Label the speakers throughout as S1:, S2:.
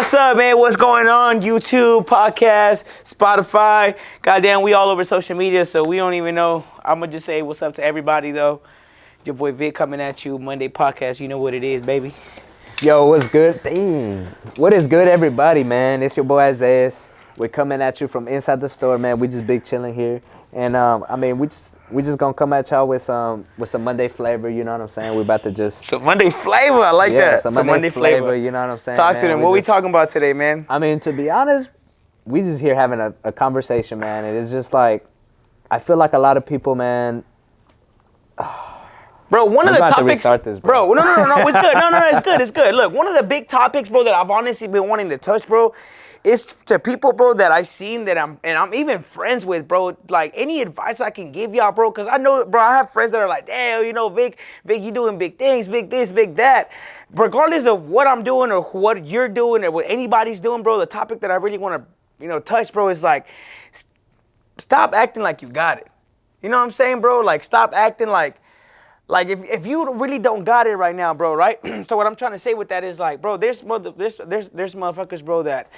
S1: What's up, man? What's going on? YouTube, podcast, Spotify. Goddamn, we all over social media, so we don't even know. I'm going to just say what's up to everybody, though. Your boy Vick coming at you, Monday podcast. You know what it is, baby.
S2: Yo, what's good? Dang. What is good, everybody, man? It's your boy Isaias. We're coming at you from inside the store, man. We just big chilling here. And, we just going to come at y'all with some Monday flavor, you know what I'm saying? We about to just...
S1: Some Monday flavor, I like that.
S2: Some Monday flavor, you know what I'm saying?
S1: Talk to them. What we talking about today, man?
S2: I mean, to be honest, we just here having a conversation, man. And it's just like, I feel like a lot of people, man...
S1: Bro, one of the topics,
S2: restart this, bro.
S1: No, it's good. No, it's good. Look, one of the big topics, bro, that I've honestly been wanting to touch, bro, is to people, bro, that I've seen that I'm even friends with, bro. Like, any advice I can give y'all, bro, because I know, bro, I have friends that are like, damn, you know, Vick, you doing big things, big this, big that. Regardless of what I'm doing or what you're doing or what anybody's doing, bro, the topic that I really want to, touch, bro, is like, stop acting like you got it. You know what I'm saying, bro? Like, stop acting like if you really don't got it right now, bro, right? So what I'm trying to say with that is like, bro, there's motherfuckers, bro, that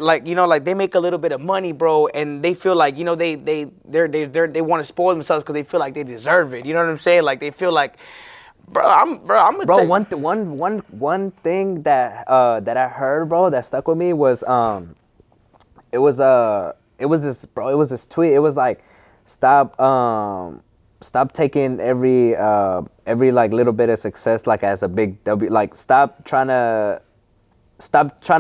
S1: like, like they make a little bit of money, bro, and they feel like, they want to spoil themselves because they feel like they deserve it. You know what I'm saying? Like they feel like, I'm gonna
S2: one thing that I heard, bro, that stuck with me was it was this tweet. It was like, stop taking every like little bit of success like as a big W. Like stop trying to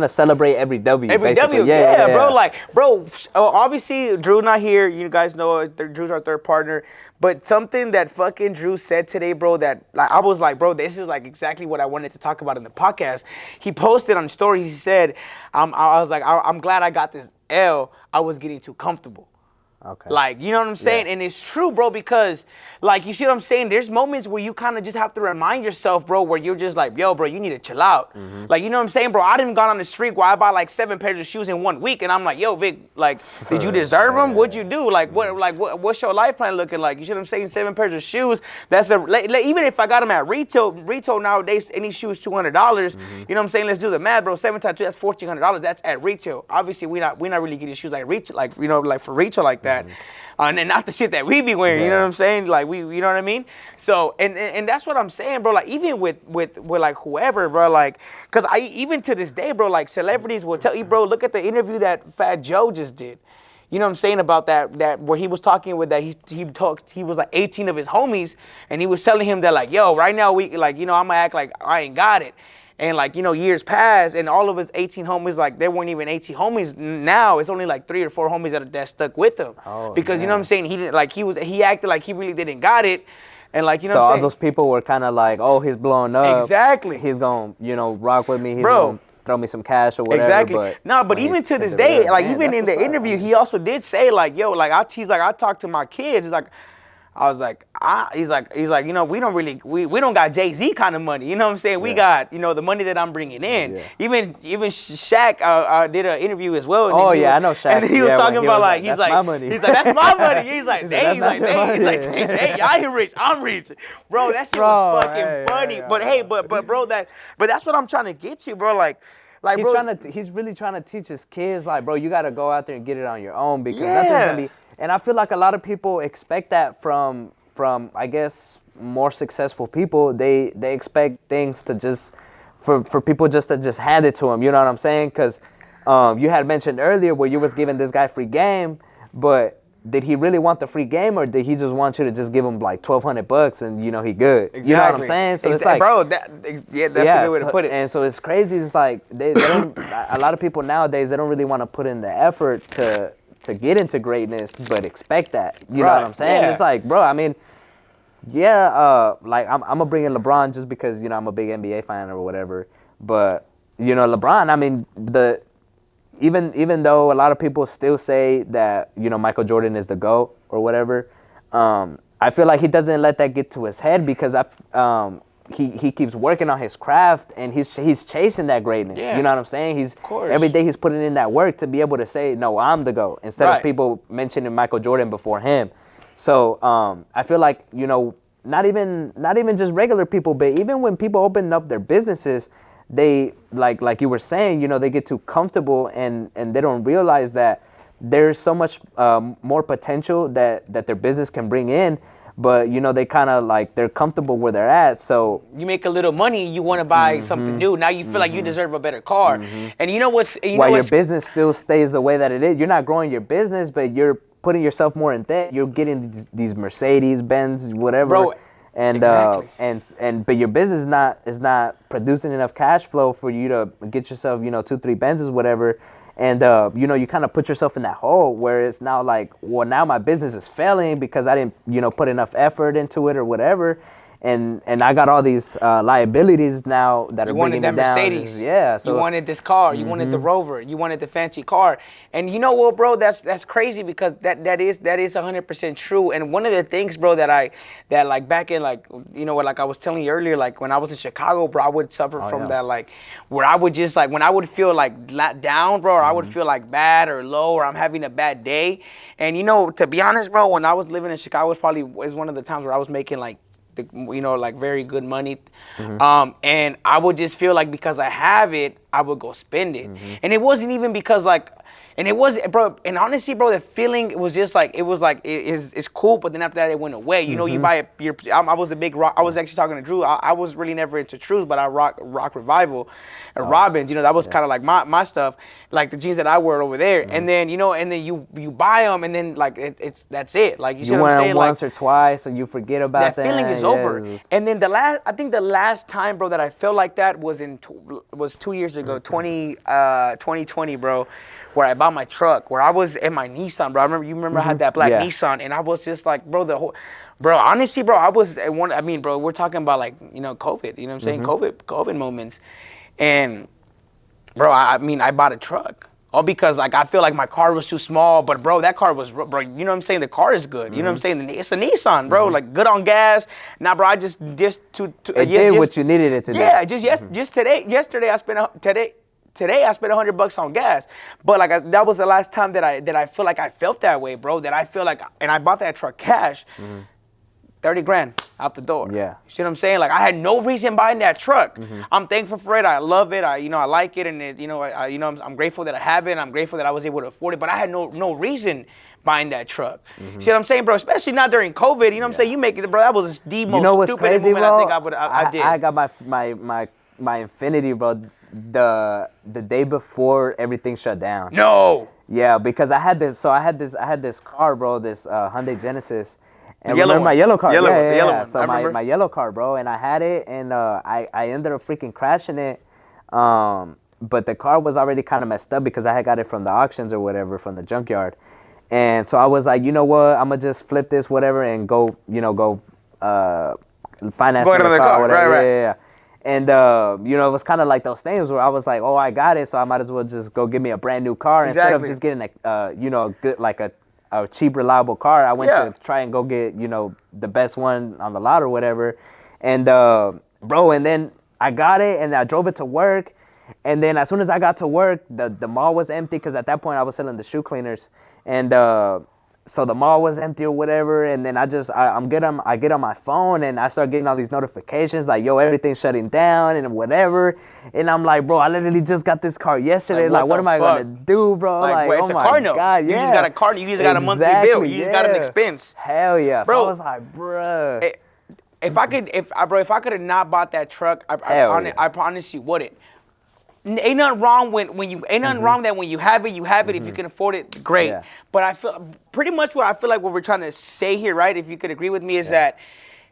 S2: celebrate every W.
S1: Every
S2: basically.
S1: W, yeah, bro. Like, bro, obviously Drew not here. You guys know Drew's our third partner. But something that fucking Drew said today, bro, that like I was like, bro, this is like exactly what I wanted to talk about in the podcast. He posted on stories. He said, I was like, I'm glad I got this L. I was getting too comfortable.
S2: Okay.
S1: Like, you know what I'm saying? Yeah. And it's true, bro, because, like, you see what I'm saying? There's moments where you kind of just have to remind yourself, bro, where you're just like, yo, bro, you need to chill out. Mm-hmm. Like, you know what I'm saying, bro? I didn't gone on the street where I bought, like, 7 pairs of shoes in 1 week, and I'm like, yo, Vick, like, did you deserve them? What'd you do? Like, what's your life plan looking like? You see what I'm saying? 7 pairs of shoes, that's even if I got them at retail nowadays, any shoes $200, mm-hmm. You know what I'm saying? Let's do the math, bro. 7 times 2, that's $1,400. That's at retail. Obviously, we're not really getting shoes like retail, like, like for retail like that. Mm-hmm. And not the shit that we be wearing, You know what I'm saying? Like you know what I mean? So, and that's what I'm saying, bro. Like even with like whoever, bro, like, cause even to this day, bro, like celebrities will tell you, bro, look at the interview that Fat Joe just did. You know what I'm saying about that where he was talking with that he was like 18 of his homies, and he was telling him that like, yo, right now we like, I'm gonna act like I ain't got it. And like, years passed, and all of his 18 homies, like, there weren't even 18 homies. Now it's only like 3 or 4 homies that stuck with him. Oh, because, man. You know what I'm saying? He didn't, like, he acted like he really didn't got it. And like, you know what I'm saying?
S2: So all those people were kind of like, oh, he's blowing up.
S1: Exactly.
S2: He's going to, rock with me. He's going to throw me some cash or whatever.
S1: Exactly. But even to this day, like, even in the interview, he also did say, like, yo, like, I talk to my kids. It's like, I was like, he's like, we don't got Jay-Z kind of money. You know what I'm saying? We got, the money that I'm bringing in. Yeah. Even Shaq did an interview as well.
S2: And I know Shaq.
S1: And he was talking about like,
S2: he's like, my money.
S1: He's like, that's my money. He's like, hey, y'all rich, I'm rich. Bro, that shit was fucking funny. But bro, that's what I'm trying to get to, bro. Like,
S2: he's really trying to teach his kids, like, bro, you got to go out there and get it on your own because nothing's going to be. And I feel like a lot of people expect that from I guess more successful people. They expect things to just for people just to just hand it to them. You know what I'm saying? Because you had mentioned earlier where you was giving this guy free game, but did he really want the free game, or did he just want you to just give him like $1,200 and he good?
S1: Exactly.
S2: You know what I'm saying? So it's like,
S1: bro, that's a good way to put it.
S2: And so it's crazy. It's like they don't. A lot of people nowadays, they don't really want to put in the effort to get into greatness, but expect that. You know what I'm saying? Yeah. It's like, bro, I mean, like I'm gonna bring in LeBron just because I'm a big NBA fan or whatever. But LeBron, I mean, even though a lot of people still say that Michael Jordan is the GOAT or whatever, I feel like he doesn't let that get to his head because he keeps working on his craft and he's chasing that greatness. Yeah. You know what I'm saying? Every day he's putting in that work to be able to say, no, I'm the GOAT, instead of people mentioning Michael Jordan before him. So I feel like, not even just regular people, but even when people open up their businesses, they like you were saying, you know, they get too comfortable and they don't realize that there's so much more potential that their business can bring in, but you know they kind of like they're comfortable where they're at. So
S1: you make a little money, you want to buy something new. Now you feel like you deserve a better car. And you know what's
S2: while your business still stays the way that it is, you're not growing your business, but you're putting yourself more in debt. You're getting these Mercedes Benz, whatever.
S1: Bro,
S2: and
S1: exactly.
S2: But your business is not producing enough cash flow for you to get yourself, you know, 2-3 Benzes, whatever. And you know, you kind of put yourself in that hole where it's now like, well, now my business is failing because I didn't, you know, put enough effort into it or whatever. And I got all these liabilities now that are bringing me down.
S1: You wanted that Mercedes.
S2: Yeah. So
S1: you wanted this car. You wanted the Rover. You wanted the fancy car. And you know what, bro? That's crazy because that is 100% true. And one of the things, bro, that like back in like, you know what, like I was telling you earlier, like when I was in Chicago, bro, I would suffer from that, like where I would just like when I would feel like down, bro, or I would feel like bad or low or I'm having a bad day. And you know, to be honest, bro, when I was living in Chicago, was one of the times where I was making like, you know, like very good money. And I would just feel like because I have it, I would go spend it. And it wasn't even because like, and it was, bro, and honestly, bro, the feeling was just like, it's cool, but then after that, it went away. You know, you buy I was a big rock, I was actually talking to Drew, I was really never into Trues, but I rock Revival and Robbins, you know, that was kind of like my stuff, like the jeans that I wear over there. And then, you know, and then you buy them, and then like, that's it. Like, you see what I'm saying?
S2: You wear them once or twice, and you forget about that.
S1: That feeling is over. And then I think the last time, bro, that I felt like that was 2 years ago, 2020, bro, where I bought my truck, where I was in my Nissan, bro. You remember I had that black Nissan, and I was just like, bro, honestly, bro, I mean, bro, we're talking about like, you know, COVID, you know what I'm saying? COVID moments. And bro, I mean, I bought a truck. All because like I feel like my car was too small, but bro, that car was, bro, you know what I'm saying? The car is good. You know what I'm saying? It's a Nissan, bro. Like good on gas. Nah, bro, I just
S2: it did what you needed it to do.
S1: Yeah, just yesterday I spent Today I spent $100 on gas, but like that was the last time that I feel like I felt that way, bro. That I feel like, and I bought that truck cash, 30 grand out the door.
S2: Yeah,
S1: you see what I'm saying? Like I had no reason buying that truck. I'm thankful for it. I love it. I like it, and it, I'm grateful that I have it. I'm grateful that I was able to afford it, but I had no reason buying that truck. See what I'm saying, bro? Especially not during COVID. You know what I'm saying? You make it, bro. That was the most stupid
S2: crazy,
S1: movement
S2: bro?
S1: I think I did.
S2: I got my Infinity, bro. The day before everything shut down.
S1: No.
S2: Yeah, because I had this car, bro, this Hyundai Genesis. And
S1: remember
S2: my yellow car?
S1: The
S2: Yeah.
S1: yellow one.
S2: So my yellow car, bro, and I had it, and I ended up freaking crashing it. But the car was already kind of messed up because I had got it from the auctions or whatever, from the junkyard. And so I was like, you know what? I'm gonna just flip this, whatever, and go finance
S1: the car,
S2: whatever.
S1: right.
S2: Yeah. And you know, it was kind of like those things where I was like, oh, I got it, so I might as well just go get me a brand new car instead of just getting a good, like a cheap, reliable car. I went to try and go get, you know, the best one on the lot or whatever. And bro, and then I got it and I drove it to work. And then as soon as I got to work, the mall was empty because at that point I was selling the shoe cleaners. And so the mall was empty or whatever, and then I get on my phone and I start getting all these notifications like, yo, everything's shutting down and whatever. And I'm like, bro, I literally just got this car yesterday. Like what am I gonna do, bro?
S1: Like
S2: oh
S1: it's a
S2: my
S1: car note.
S2: God,
S1: You just got a car. You just got a monthly bill. You just got an expense.
S2: Hell yeah,
S1: bro.
S2: So I was like, bro.
S1: If I could have not bought that truck, I promise you wouldn't. Ain't nothing wrong when you wrong that when you have it, if you can afford it, great.
S2: Yeah.
S1: But I feel pretty much what we're trying to say here, right? If you could agree with me, is that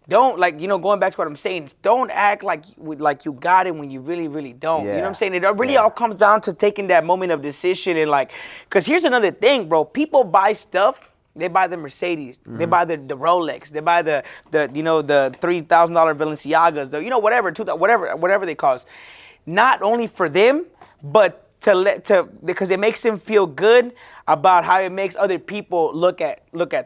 S1: don't, like, you know, going back to what I'm saying, don't act like you got it when you really, really don't. You know what I'm saying? It really all comes down to taking that moment of decision and like, because here's another thing, bro. People buy stuff. They buy the Mercedes. They buy the Rolex. They buy the $3,000 Balenciagas. Whatever they cost. Not only for them, but because it makes them feel good about how it makes other people look at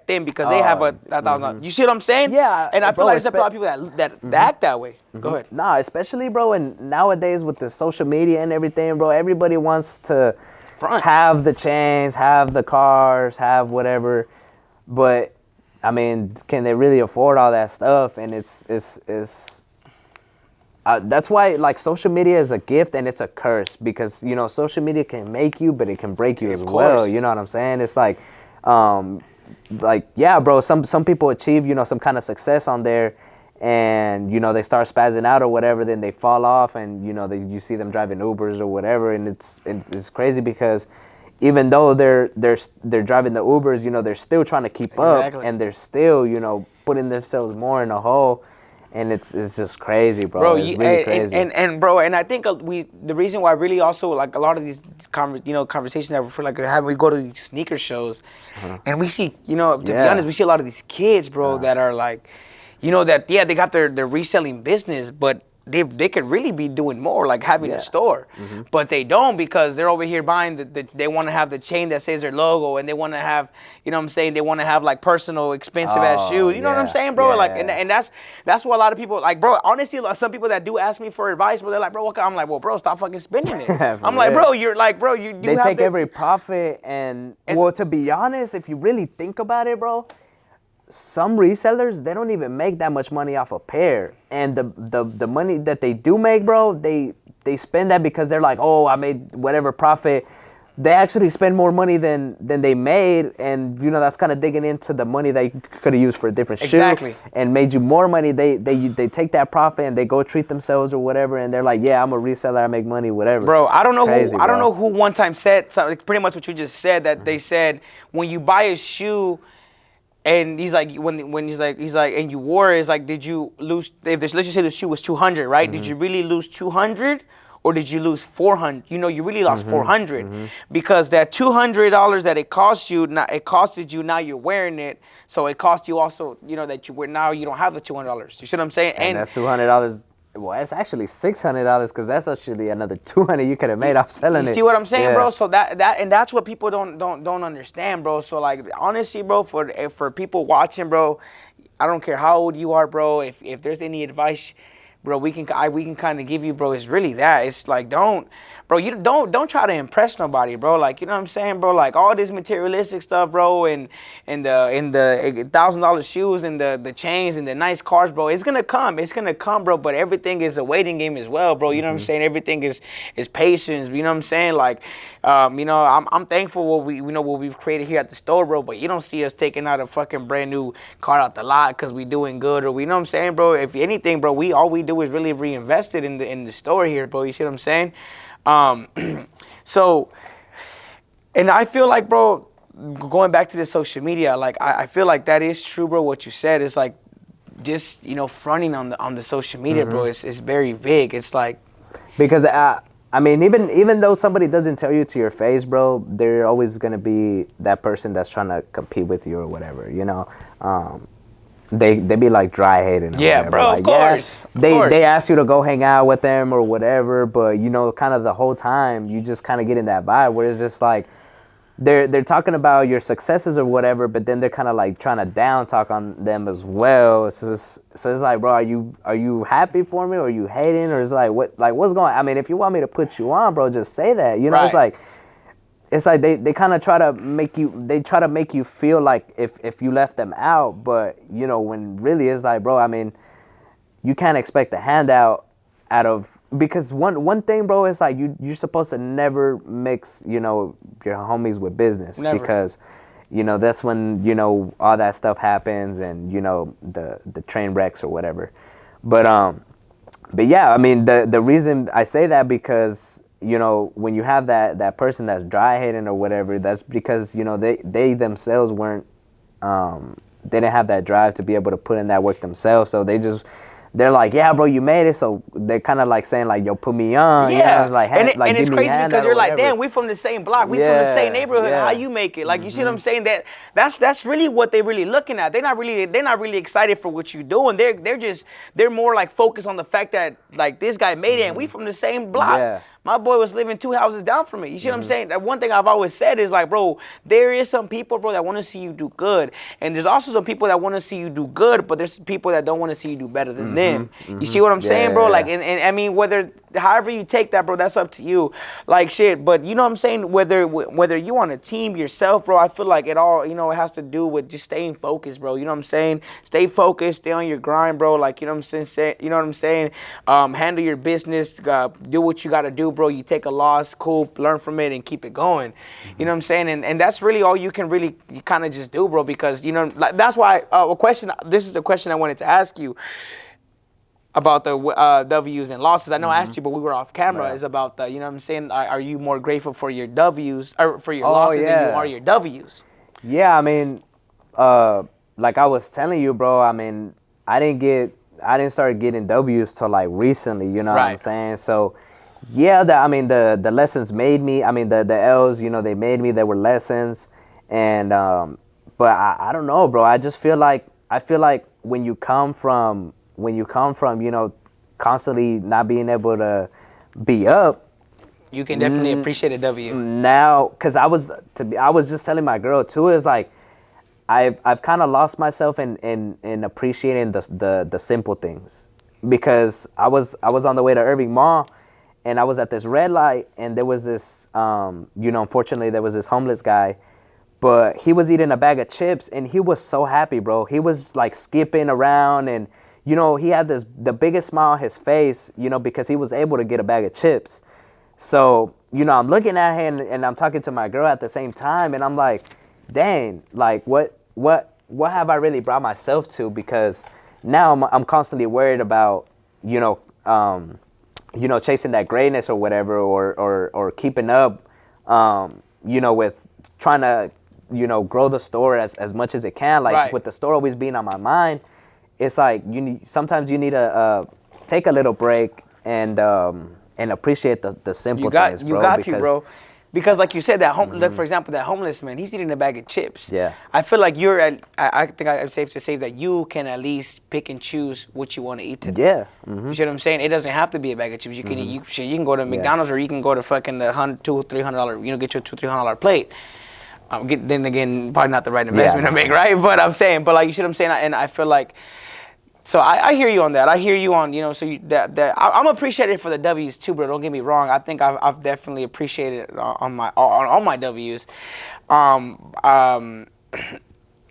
S1: them because they have $1,000. You see what I'm saying?
S2: Yeah.
S1: And I feel like there's a lot of people that act that way. Go ahead.
S2: Nah, especially, bro, and nowadays with the social media and everything, bro, everybody wants to have the chains, have the cars, have whatever. But I mean, can they really afford all that stuff? And it's That's why like social media is a gift and it's a curse, because you know social media can make you, but it can break you as well. You know what I'm saying? It's like yeah, bro. Some people achieve some kind of success on there, and they start spazzing out or whatever. Then they fall off, and you see them driving Ubers or whatever, and it's crazy because even though they're driving the Ubers, they're still trying to keep up, and they're still putting themselves more in a hole. And it's just crazy, bro. It's really crazy.
S1: And bro, and I think the reason why really also like a lot of these conversations that we're like having, we go to these sneaker shows, and we see to be honest, we see a lot of these kids, bro, that are like, that they got their reselling business, but they could really be doing more, like having a store, but they don't, because they're over here buying they want to have the chain that says their logo, and they want to have, what I'm saying, they want to have like personal expensive ass shoes. You know what I'm saying, bro? Like, and that's why a lot of people, like, bro, honestly, like, some people that do ask me for advice, but they're like, bro, what? I'm like, well, bro, stop fucking spending it. I'm like, bro, you're like, bro,
S2: they take every profit, and well, to be honest, if you really think about it, bro, some resellers, they don't even make that much money off a pair, and the money that they do make, bro, they spend that because they're like, oh, I made whatever profit. They actually spend more money than they made, and that's kind of digging into the money that you could have used for a different shoe and made you more money. They take that profit and they go treat themselves or whatever, and they're like, yeah, I'm a reseller, I make money, whatever.
S1: Bro, I don't know who one time said something, pretty much what you just said, that they said when you buy a shoe. And he's like, when he's like, and you wore it, it's like, did you lose? If this, let's just say the shoe was 200, right? Did you really lose 200, or did you lose 400? You really lost 400 because that $200 that it cost you, it costed you. Now you're wearing it, so it cost you also, that you wear. Now you don't have the $200. You see what I'm saying?
S2: And that's $200. Well, it's actually $600 because that's actually another $200 you could have made off selling it.
S1: You see what I'm saying, bro? So that's what people don't understand, bro. So like, honestly, bro, for people watching, bro, I don't care how old you are, bro. If there's any advice, bro, we can kind of give you, bro. It's really that. It's like, don't try to impress nobody, bro. Like, you know what I'm saying, bro? Like, all this materialistic stuff, bro, and the $1,000 shoes and the chains and the nice cars, bro. It's gonna come, bro. But everything is a waiting game as well, bro. You know what I'm saying? Everything is patience. You know what I'm saying? Like, I'm thankful what we've created here at the store, bro. But you don't see us taking out a fucking brand new car out the lot because we doing good, or you know what I'm saying, bro? If anything, bro, all we do is really reinvest it in the store here, bro. You see what I'm saying? So, and I feel like, bro, going back to the social media, like, I feel like that is true, bro. What you said is like, just, fronting on the social media, bro, it's very big. It's like,
S2: because I mean, even though somebody doesn't tell you to your face, bro, they're always gonna be that person that's trying to compete with you or whatever, They be like dry hating.
S1: Yeah,
S2: whatever.
S1: bro,
S2: like,
S1: of course.
S2: They ask you to go hang out with them or whatever, but kind of the whole time you just kind of get in that vibe where it's just like they're talking about your successes or whatever, but then they're kind of like trying to down talk on them as well. So it's like, bro, are you happy for me, or are you hating, or it's like what's going? I mean, if you want me to put you on, bro, just say that.
S1: Right.
S2: It's like they kind of try to make you feel like if you left them out, but when really it's like, bro, I mean, you can't expect a handout out of, because one thing, bro, is like you're supposed to never mix your homies with business. Never. Because that's when all that stuff happens, and the train wrecks or whatever. But yeah, I mean, the reason I say that, because when you have that person that's dry hating or whatever, that's because they themselves weren't they didn't have that drive to be able to put in that work themselves. So they're like, yeah, bro, you made it. So they're kind of like saying like, yo, put me on.
S1: Yeah.
S2: Like,
S1: and it's crazy because you're like, damn, we from the same block, we from the same neighborhood.
S2: Yeah.
S1: How you make it? Like, you see what I'm saying? That's really what they're really looking at. They're not really excited for what you're doing. They're more like focused on the fact that like this guy made it, and we from the same block.
S2: Yeah.
S1: My boy was living 2 houses down from me. You see what I'm saying? That one thing I've always said is like, bro, there is some people, bro, that want to see you do good. And there's also some people that want to see you do good, but there's people that don't want to see you do better than them. You see what I'm saying, bro? Like, and I mean, whether however you take that, bro, that's up to you. Like shit, but you know what I'm saying? Whether you on a team yourself, bro, I feel like it all, you know, it has to do with just staying focused, bro. You know what I'm saying? Stay focused, stay on your grind, bro. Like, you know what I'm saying? You know what I'm saying? Handle your business, do what you got to do, bro. You take a loss, cool, learn from it and keep it going. You know what I'm saying? And that's really all you can really kind of just do, bro, because, you know, like, that's why this is a question I wanted to ask you about the W's and losses. I know I asked you, but we were off camera.
S2: Yeah.
S1: Is about the, you know what I'm saying? Are you more grateful for your W's or for your
S2: Oh,
S1: losses than you
S2: yeah.
S1: are your W's?
S2: Yeah, I mean, like I was telling you, bro. I mean, I didn't start getting W's till like recently. You know what I'm
S1: Right.
S2: saying? So, yeah, the lessons made me. I mean, the L's, you know, they made me. They were lessons, and but I don't know, bro. I feel like when you come from, you know, constantly not being able to be up.
S1: You can definitely appreciate a W.
S2: Now, because I was just telling my girl too, is like I've kind of lost myself in appreciating the simple things, because I was on the way to Irving Mall, and I was at this red light, and there was this you know, unfortunately there was this homeless guy, but he was eating a bag of chips, and he was so happy, bro. He was like skipping around, and you know, he had the biggest smile on his face, you know, because he was able to get a bag of chips. So, you know, I'm looking at him, and I'm talking to my girl at the same time, and I'm like, dang, like what have I really brought myself to? Because now I'm constantly worried about, you know, chasing that greatness or whatever, or keeping up, you know, with trying to, you know, grow the store as much as it can. Like,
S1: Right.
S2: with the store always being on my mind, it's like sometimes you need to take a little break and appreciate the simple things, bro.
S1: You got to, bro. Because like you said, that like, for example, that homeless man, he's eating a bag of chips.
S2: Yeah.
S1: I feel like I think I'm safe to say that you can at least pick and choose what you want to eat today.
S2: Yeah.
S1: You see what I'm saying? It doesn't have to be a bag of chips. You can eat, you can go to McDonald's, or you can go to fucking the $200-$300, you know, get your $200-$300 plate. Then again, probably not the right investment to make, right? But I'm saying, but like, you see what I'm saying? And I feel like, so I hear you on that. I hear you on, you know, so I'm appreciative for the W's too, bro. Don't get me wrong. I think I've definitely appreciated on my W's. I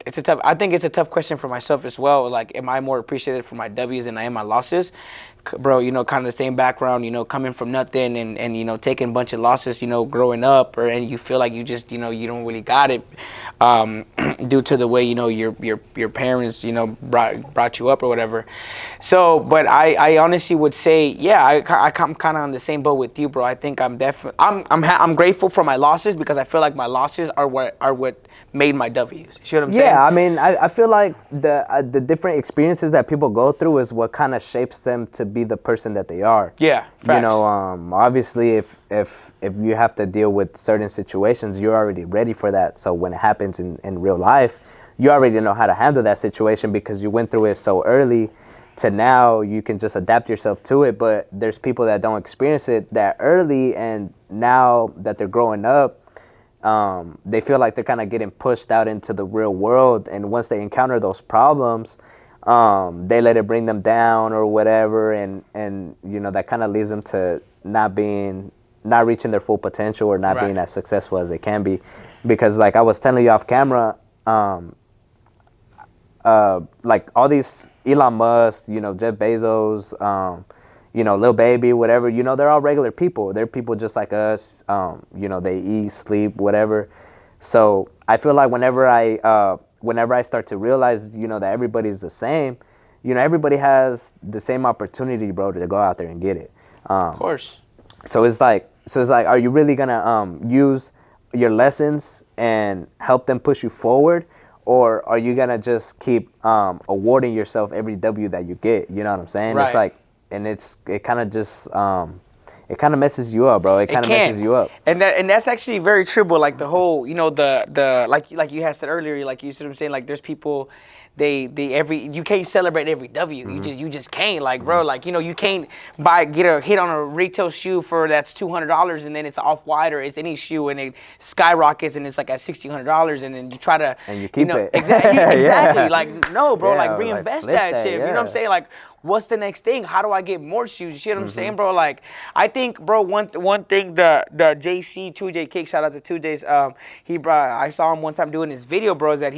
S1: think it's a tough question for myself as well. Like, am I more appreciative for my W's than I am my losses? Bro, you know, kind of the same background, you know, coming from nothing and you know, taking a bunch of losses, you know, growing up, and you feel like you just, you know, you don't really got it due to the way, you know, your parents, you know, brought you up or whatever. So, but I honestly would say, yeah, I'm kind of on the same boat with you, bro. I think I'm definitely, I'm grateful for my losses, because I feel like my losses are what made my W's. You see what I'm saying?
S2: Yeah, I mean, I feel like the different experiences that people go through is what kind of shapes them to be the person that they are.
S1: Yeah, facts.
S2: You know, obviously, if you have to deal with certain situations, you're already ready for that. So when it happens in real life, you already know how to handle that situation, because you went through it so early. To now, you can just adapt yourself to it. But there's people that don't experience it that early, and now that they're growing up, they feel like they're kind of getting pushed out into the real world, and once they encounter those problems, they let it bring them down or whatever, and you know, that kind of leads them to not reaching their full potential, or not being as successful as they can be. Because like I was telling you off camera, like all these Elon Musk, you know, Jeff Bezos, you know, Lil Baby, whatever, you know, they're all regular people. They're people just like us. You know, they eat, sleep, whatever. So I feel like whenever I start to realize, you know, that everybody's the same, you know, everybody has the same opportunity, bro, to go out there and get it.
S1: Of course.
S2: So it's like, are you really gonna use your lessons and help them push you forward, or are you gonna just keep awarding yourself every W that you get? You know what I'm saying?
S1: Right.
S2: It's like, and it kind of just it kind of messes you up, bro. It kind of messes you up.
S1: And that's actually very true, but like the whole, you know, the like you had said earlier, like you said, I'm saying, like there's people you can't celebrate every W.
S2: Mm-hmm.
S1: You just can't, like, bro, like, you know, you can't get a hit on a retail shoe that's $200 and then it's Off-White or it's any shoe and it skyrockets and it's like at $1,600 and then you try to
S2: And you keep it.
S1: exactly
S2: Yeah.
S1: like no, bro,
S2: Yeah,
S1: like
S2: like
S1: reinvest
S2: flip
S1: that
S2: that,
S1: shit. You know what I'm
S2: yeah.
S1: saying? Like, what's the next thing? How do I get more shoes? You see what I'm saying,
S2: Mm-hmm.
S1: bro? Like, I think, bro, one thing the JC 2J Kick, shout out to 2J's, I saw him one time doing this video, bro, is that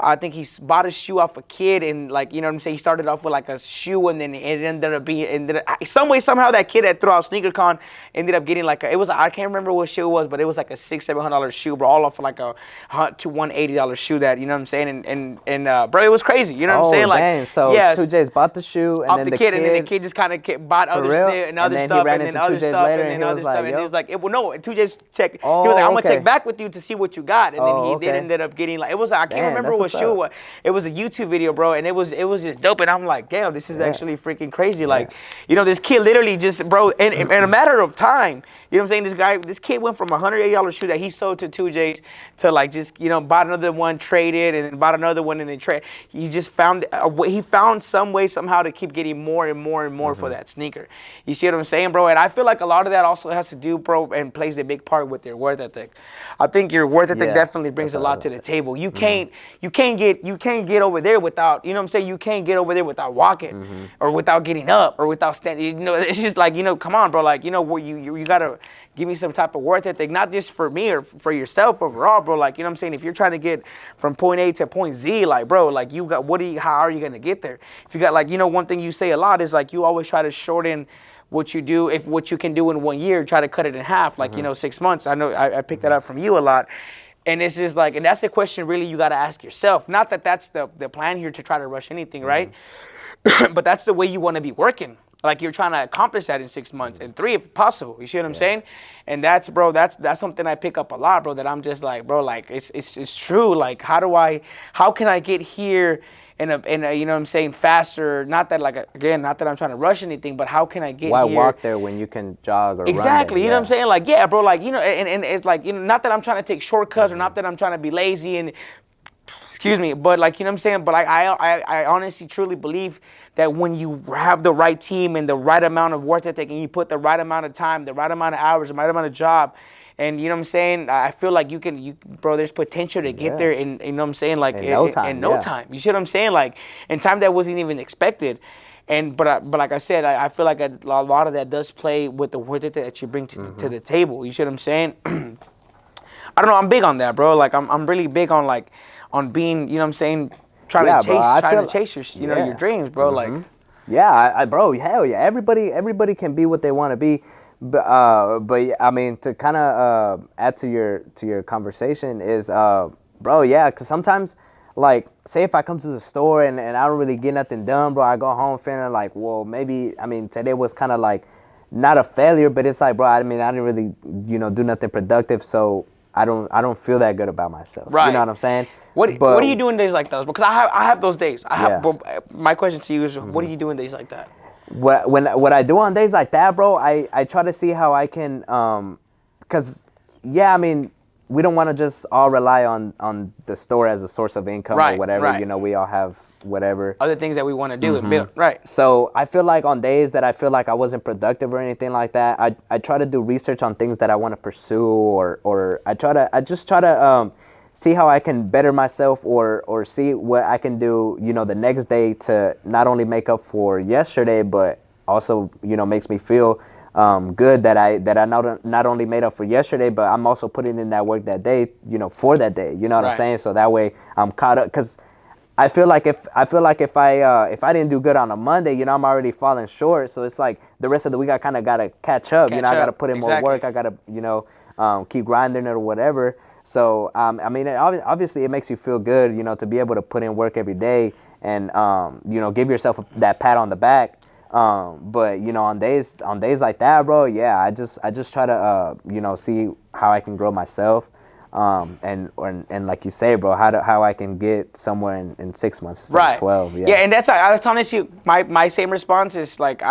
S1: I think he bought a shoe off a kid and, like, you know what I'm saying, he started off with like a shoe and then it ended up somehow that kid that threw out SneakerCon ended up getting like I can't remember what shoe it was, but it was like a $600-700 shoe, bro, all off of like a $180 shoe that, you know what I'm saying, and bro, it was crazy, you know what I'm saying, like,
S2: dang. So
S1: yes,
S2: 2J's bought the shoe and
S1: off
S2: then
S1: the kid, and then the kid just kind of bought other
S2: real?
S1: stuff and other
S2: And then he
S1: stuff
S2: ran
S1: and then
S2: into
S1: other
S2: 2 days
S1: stuff
S2: later
S1: and
S2: and
S1: then
S2: he
S1: other
S2: was
S1: stuff
S2: like,
S1: and
S2: yo.
S1: he was like, well, no, 2J's check. He
S2: Oh,
S1: was like, I'm gonna
S2: okay.
S1: check back with you to see what you got, and then
S2: Oh,
S1: he did
S2: okay.
S1: ended up getting like, it was, I can't
S2: Damn,
S1: remember
S2: that's
S1: what
S2: what's
S1: shoe it
S2: up.
S1: was. It was a YouTube video, bro, and it was just dope, and I'm like, damn, this is actually freaking crazy. Like, you know, this kid literally just, bro, in a matter of time, you know what I'm saying, this kid went from a $180 shoe that he sold to 2J's to like just, you know, bought another one, traded, and then bought another one and then trade. He just found he found some way somehow to keep getting more and more and more for that sneaker. You see what I'm saying, bro? And I feel like a lot of that also has to do, bro, and plays a big part with your work ethic. I think your work ethic
S2: Yeah,
S1: definitely brings a
S2: that's what I
S1: lot
S2: was
S1: to the
S2: saying.
S1: table. You can't get over there without, you know what I'm saying, you can't get over there without walking or without getting up or without standing. You know, it's just like, you know, come on, bro, like, you know, where you gotta give me some type of work ethic, not just for me or for yourself overall, bro. Like, you know what I'm saying, if you're trying to get from point A to point Z, like, bro, like, you got, how are you gonna get there? If you got, like, you know, one thing you say a lot is like, you always try to shorten what you do, if what you can do in 1 year, try to cut it in half, like, you know, 6 months. I know I picked that up from you a lot. And it's just like, and that's the question really you got to ask yourself. Not that that's the plan here to try to rush anything, right? But that's the way you want to be working. Like, you're trying to accomplish that in 6 months, in 3 if possible. You see what I'm saying? And that's, bro, that's something I pick up a lot, bro, that I'm just like, bro, like, it's true. Like, how can I get here in a you know what I'm saying, faster? Not that, like, again, not that I'm trying to rush anything, but how can I get
S2: Why
S1: here?
S2: walk there when you can jog or run
S1: Exactly,
S2: there?
S1: you know what I'm saying? Like, yeah, bro, like, you know, and it's like, you know, not that I'm trying to take shortcuts or not that I'm trying to be lazy and, excuse me, but like, you know what I'm saying? But like, I honestly, truly believe that when you have the right team and the right amount of work ethic and you put the right amount of time, the right amount of hours, the right amount of job, and you know what I'm saying, I feel like bro, there's potential to get there in, you know what I'm saying, like,
S2: In no time,
S1: in no
S2: yeah.
S1: time. You see what I'm saying? Like, in time that wasn't even expected. And but like I said, I feel like a lot of that does play with the work ethic that you bring to the table. You see what I'm saying? I don't know. I'm big on that, bro. Like, I'm really big on, like, on being, you know what I'm saying, trying to chase your, you know, your dreams, bro. Like,
S2: yeah, bro, hell yeah. Everybody can be what they want to be. But I mean, to kind of add to your conversation is, bro, yeah, because sometimes, like, say if I come to the store and I don't really get nothing done, bro, I go home feeling like, well, maybe, I mean, today was kind of like not a failure, but it's like, bro, I mean, I didn't really, you know, do nothing productive, so I don't feel that good about myself.
S1: Right.
S2: You know what I'm saying?
S1: what do you do in days like those? Because I have those days. But my question to you is, what do you do in days like that?
S2: What I do on days like that, bro, I try to see how I can, because, yeah, I mean, we don't want to just all rely on the store as a source of income or whatever.
S1: Right.
S2: You know, we all have whatever.
S1: Other things that we want to do and build. Right.
S2: So I feel like on days that I feel like I wasn't productive or anything like that, I try to do research on things that I want to pursue, or I just try to see how I can better myself or see what I can do, you know, the next day to not only make up for yesterday, but also, you know, makes me feel good that I not only made up for yesterday, but I'm also putting in that work that day, you know, for that day. You know what I'm saying? So that way I'm caught up, because I feel like if I didn't do good on a Monday, you know, I'm already falling short. So it's like the rest of the week I kind of gotta catch up. You know, I gotta put in more work. I gotta, you know, keep grinding it or whatever. So I mean, obviously it makes you feel good, you know, to be able to put in work every day and you know, give yourself that pat on the back. But you know, on days like that, bro, yeah, I just try to you know, see how I can grow myself. And like you say, bro, how I can get somewhere in 6 months instead of 12.
S1: Yeah, and that's honestly my same response is like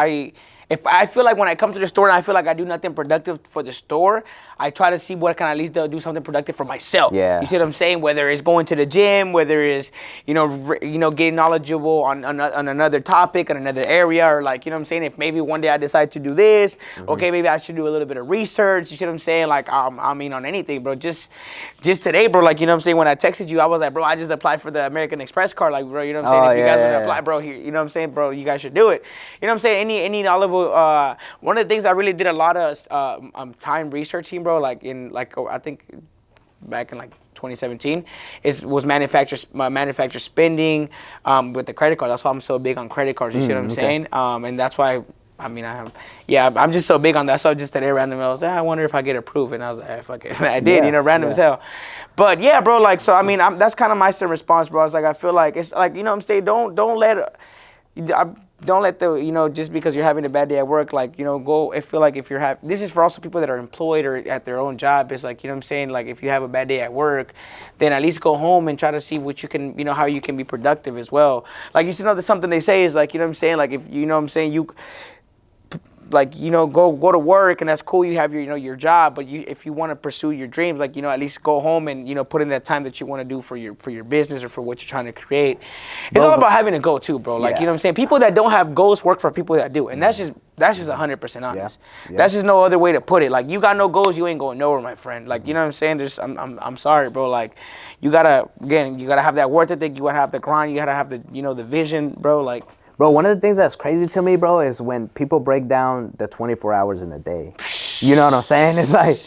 S1: if I feel like when I come to the store and I feel like I do nothing productive for the store, I try to see what can I at least do something productive for myself.
S2: Yeah.
S1: You see what I'm saying? Whether it's going to the gym, whether it's getting knowledgeable on another topic, on another area, or like you know what I'm saying. If maybe one day I decide to do this, okay, maybe I should do a little bit of research. You see what I'm saying? Like I mean on anything, bro. Just today, bro. Like you know what I'm saying. When I texted you, I was like, bro, I just applied for the American Express card. Like bro, you know what I'm saying. If you guys want to apply, bro, here, you know what I'm saying, bro, you guys should do it. You know what I'm saying? Any knowledgeable. One of the things I really did a lot of time researching, bro. Like in I think back in like 2017, was manufacturer spending with the credit card. That's why I'm so big on credit cards. You see what I'm saying? And that's why. I mean, I'm just so big on that. So just today randomly, I was like, I wonder if I get approved, and I was like, fuck it, and I did, random as hell. But yeah, bro, like, so I mean, that's kind of my response, bro. It's like I feel like it's like you know what I'm saying. Don't let the just because you're having a bad day at work, like go. I feel like if you're this is for also people that are employed or at their own job. It's like you know what I'm saying. Like if you have a bad day at work, then at least go home and try to see what you can how you can be productive as well. Like you know, there's something they say is like you know what I'm saying. Like if you know what I'm saying you. Like go to work and that's cool. You have your job, but if you want to pursue your dreams, like at least go home and put in that time that you want to do for your business or for what you're trying to create. It's all about having a goal too, bro. Like you know what I'm saying. People that don't have goals work for people that do, and that's just 100% honest. That's just no other way to put it. Like you got no goals, you ain't going nowhere, my friend. Like you know what I'm saying. I'm sorry, bro. Like you gotta have that work ethic. You gotta have the grind. You gotta have the the vision, bro. Like.
S2: Bro, one of the things that's crazy to me, bro, is when people break down the 24 hours in a day. You know what I'm saying? It's like,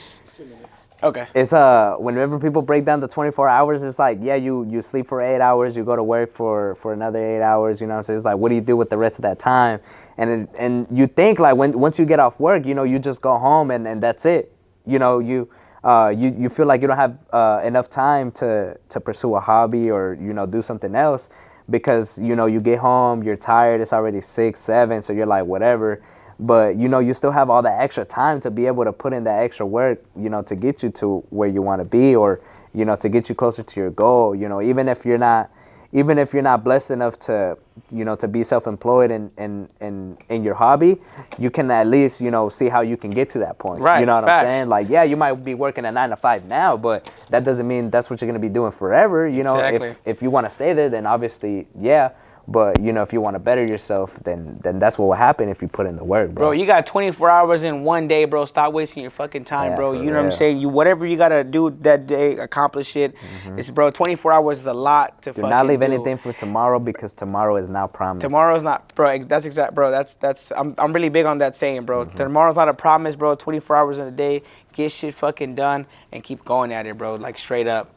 S1: okay.
S2: It's whenever people break down the 24 hours, it's like, yeah, you sleep for 8 hours, you go to work for another 8 hours. You know what I'm saying? It's like, what do you do with the rest of that time? And you think like once you get off work, you just go home and that's it. You feel like you don't have enough time to pursue a hobby or do something else. Because you get home, you're tired, it's already 6, 7, so you're like whatever, but you still have all that extra time to be able to put in that extra work to get you to where you want to be, or to get you closer to your goal. Even if you're not blessed enough to to be self-employed in your hobby, you can at least see how you can get to that point.
S1: Right.
S2: You know what
S1: Facts.
S2: I'm saying? Like, yeah, you might be working a 9 to 5 now, but that doesn't mean that's what you're gonna be doing forever.
S1: Exactly.
S2: If you want to stay there, then obviously yeah. But if you want to better yourself, then that's what will happen if you put in the work, bro.
S1: Bro, you got 24 hours in one day, bro. Stop wasting your fucking time, bro. You know what I'm saying? Whatever you gotta do that day, accomplish it. It's 24 hours is a lot to
S2: do
S1: fucking
S2: not leave
S1: do.
S2: anything for tomorrow, because tomorrow is not promised.
S1: Tomorrow's not, bro. That's exact, bro. That's I'm really big on that saying, bro. Tomorrow's not a promise, bro. 24 hours in a day, get shit fucking done and keep going at it, bro. Like straight up.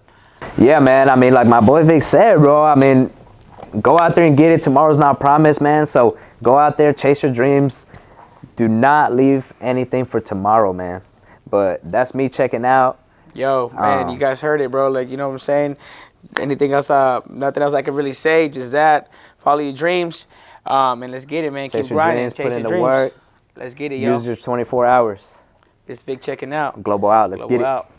S2: Yeah, man. I mean, like my boy Vick said, bro. I mean, go out there and get it. Tomorrow's not promised, man. So go out there, chase your dreams. Do not leave anything for tomorrow, man. But that's me checking out.
S1: Yo, man, you guys heard it, bro. Like, you know what I'm saying? Anything else? Nothing else I can really say. Just that. Follow your dreams. And let's get it, man.
S2: Chase
S1: Keep
S2: your
S1: grinding.
S2: dreams,
S1: Chase
S2: put
S1: your
S2: in the
S1: dreams.
S2: work.
S1: Let's get it, yo.
S2: Use your 24 hours.
S1: This Vick checking out.
S2: Global out. Let's get it.
S1: Out.